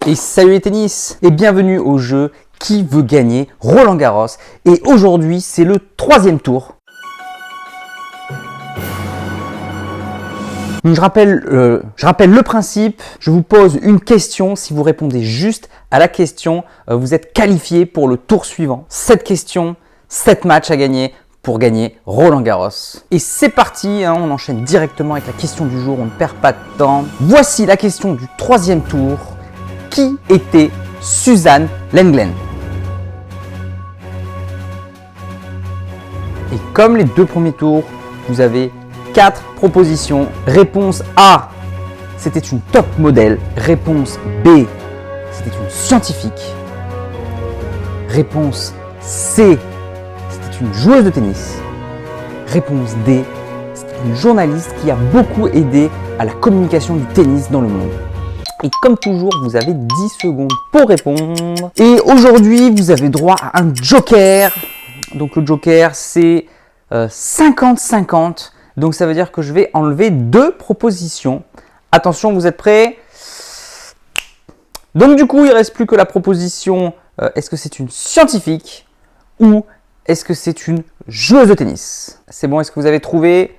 Et salut les tennis et bienvenue au jeu Qui veut gagner Roland Garros. Et aujourd'hui c'est le 3e tour. Donc, je rappelle le principe, je vous pose une question, si vous répondez juste à la question, vous êtes qualifié pour le tour suivant. 7 questions, 7 matchs à gagner pour gagner Roland Garros. Et c'est parti, on enchaîne directement avec la question du jour, on ne perd pas de temps. Voici la question du 3e tour. Qui était Suzanne Lenglen? Et comme les 2 premiers tours, vous avez 4 propositions. Réponse A, c'était une top modèle. Réponse B, c'était une scientifique. Réponse C, c'était une joueuse de tennis. Réponse D, c'était une journaliste qui a beaucoup aidé à la communication du tennis dans le monde. Et comme toujours, vous avez 10 secondes pour répondre. Et aujourd'hui, vous avez droit à un joker. Donc le joker, c'est 50-50. Donc ça veut dire que je vais enlever 2 propositions. Attention, vous êtes prêts? Donc du coup, il ne reste plus que la proposition, est-ce que c'est une scientifique ou est-ce que c'est une joueuse de tennis? C'est bon, est-ce que vous avez trouvé?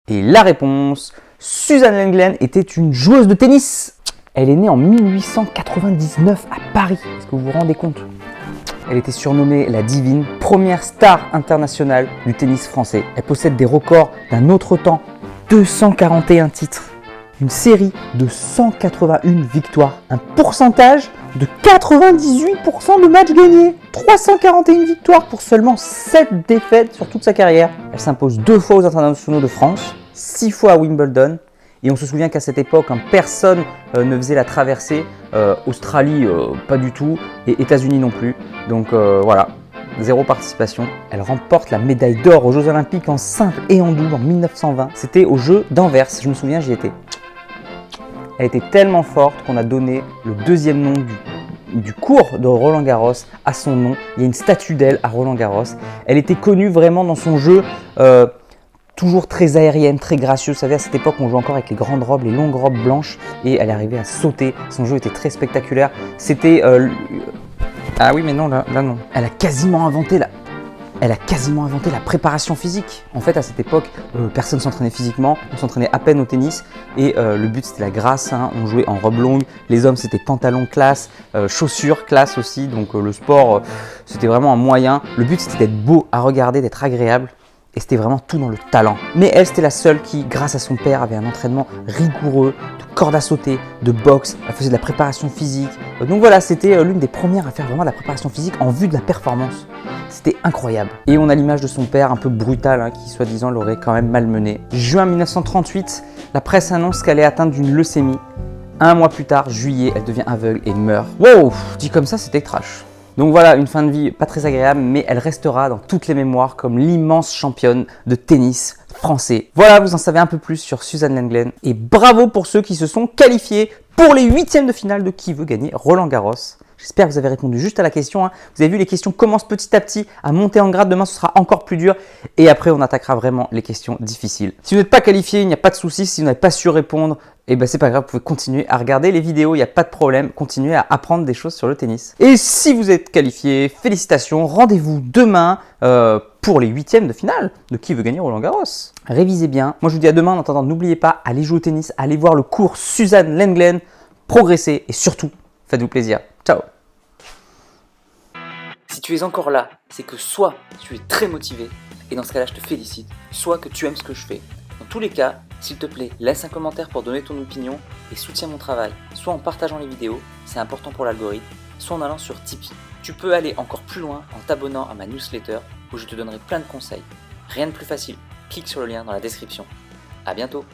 Et la réponse, Suzanne Lenglen était une joueuse de tennis. Elle est née en 1899 à Paris. Est-ce que vous vous rendez compte? Elle était surnommée la Divine, première star internationale du tennis français. Elle possède des records d'un autre temps, 241 titres, une série de 181 victoires, un pourcentage de 98% de matchs gagnés, 341 victoires pour seulement 7 défaites sur toute sa carrière. Elle s'impose 2 fois aux internationaux de France, 6 fois à Wimbledon. Et on se souvient qu'à cette époque, personne ne faisait la traversée. Australie, pas du tout. Et États-Unis non plus. Donc voilà, 0 participation. Elle remporte la médaille d'or aux Jeux Olympiques en simple et en double en 1920. C'était aux Jeux d'Anvers, je me souviens, j'y étais. Elle était tellement forte qu'on a donné le 2e nom du cours de Roland Garros à son nom. Il y a une statue d'elle à Roland Garros. Elle était connue vraiment dans son jeu, toujours très aérienne, très gracieuse. Vous savez, à cette époque, on jouait encore avec les grandes robes, les longues robes blanches. Et elle arrivait à sauter. Son jeu était très spectaculaire. C'était... Ah oui, mais non, là non. Elle a quasiment inventé la préparation physique. En fait, à cette époque, personne ne s'entraînait physiquement, on s'entraînait à peine au tennis et le but c'était la grâce, on jouait en robe longue, les hommes c'était pantalon classe, chaussures classe aussi, donc le sport c'était vraiment un moyen. Le but c'était d'être beau à regarder, d'être agréable et c'était vraiment tout dans le talent. Mais elle c'était la seule qui, grâce à son père, avait un entraînement rigoureux, de corde à sauter, de boxe, elle faisait de la préparation physique. Donc voilà, c'était l'une des premières à faire vraiment de la préparation physique en vue de la performance. C'était incroyable. Et on a l'image de son père un peu brutal qui soi-disant l'aurait quand même malmené. Juin 1938, la presse annonce qu'elle est atteinte d'une leucémie. 1 mois plus tard, juillet, elle devient aveugle et meurt. Wow, dit comme ça, c'était trash. Donc voilà, une fin de vie pas très agréable, mais elle restera dans toutes les mémoires comme l'immense championne de tennis français. Voilà, vous en savez un peu plus sur Suzanne Lenglen. Et bravo pour ceux qui se sont qualifiés pour les 8e de finale de Qui veut gagner Roland Garros. J'espère que vous avez répondu juste à la question. Vous avez vu, les questions commencent petit à petit à monter en grade. Demain, ce sera encore plus dur. Et après, on attaquera vraiment les questions difficiles. Si vous n'êtes pas qualifié, il n'y a pas de souci. Si vous n'avez pas su répondre, c'est pas grave. Vous pouvez continuer à regarder les vidéos. Il n'y a pas de problème. Continuez à apprendre des choses sur le tennis. Et si vous êtes qualifié, félicitations. Rendez-vous demain pour les 8e de finale de Qui veut gagner Roland Garros. Révisez bien. Moi, je vous dis à demain. En attendant, n'oubliez pas, allez jouer au tennis. Allez voir le cours Suzanne Lenglen. Progressez et surtout, faites-vous plaisir. Ciao. Si tu es encore là, c'est que soit tu es très motivé, et dans ce cas-là je te félicite, soit que tu aimes ce que je fais. Dans tous les cas, s'il te plaît, laisse un commentaire pour donner ton opinion et soutiens mon travail, soit en partageant les vidéos, c'est important pour l'algorithme, soit en allant sur Tipeee. Tu peux aller encore plus loin en t'abonnant à ma newsletter où je te donnerai plein de conseils. Rien de plus facile, clique sur le lien dans la description. À bientôt.